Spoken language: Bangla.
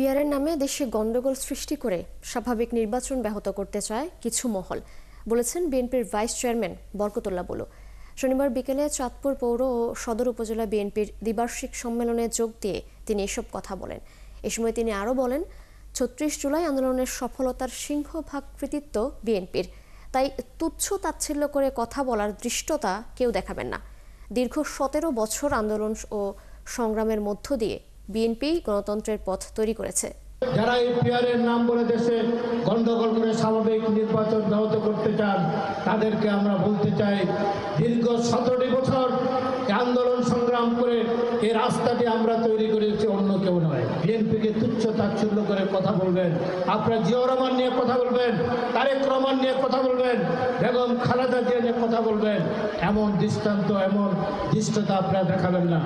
পিয়ারের নামে দেশে গন্ডগোল সৃষ্টি করে স্বাভাবিক নির্বাচন ব্যাহত করতে চায় কিছু মহল, বলেছেন বিএনপির ভাইস চেয়ারম্যান বরকতুল্লাহ বুলু। শনিবার বিকেলে চাঁদপুর পৌর ও সদর উপজেলা বিএনপির দ্বিবার্ষিক সম্মেলনে যোগ দিয়ে তিনি এসব কথা বলেন। এ সময় তিনি আরও বলেন, ৩৬ জুলাই আন্দোলনের সফলতার সিংহভাগ কৃতিত্ব বিএনপির, তাই তুচ্ছ তাচ্ছিল্য করে কথা বলার ধৃষ্টতা কেউ দেখাবেন না। দীর্ঘ ১৭ বছর আন্দোলন ও সংগ্রামের মধ্য দিয়ে বিএনপি গণতন্ত্রের পথ তৈরি করেছে। যারা এই পিয়ারের নাম বলে দেশে গন্ডগোল করে স্বাভাবিক নির্বাচন ব্যাহত করতে চান, তাদেরকে আমরা বলতে চাই, দীর্ঘ ১৭ বছর আন্দোলন সংগ্রাম করে এই রাস্তাটি আমরা তৈরি করেছি, অন্য কেউ নয়। বিএনপিকে তুচ্ছ তাচ্ছিল্য করে কথা বলবেন, আপনারা জিয়াউর রহমান নিয়ে কথা বলবেন, তারেক রহমান নিয়ে কথা বলবেন, বেগম খালেদা জিয়া নিয়ে কথা বলবেন, এমন দৃষ্টান্ত, এমন দৃষ্টতা আপনারা দেখাবেন না।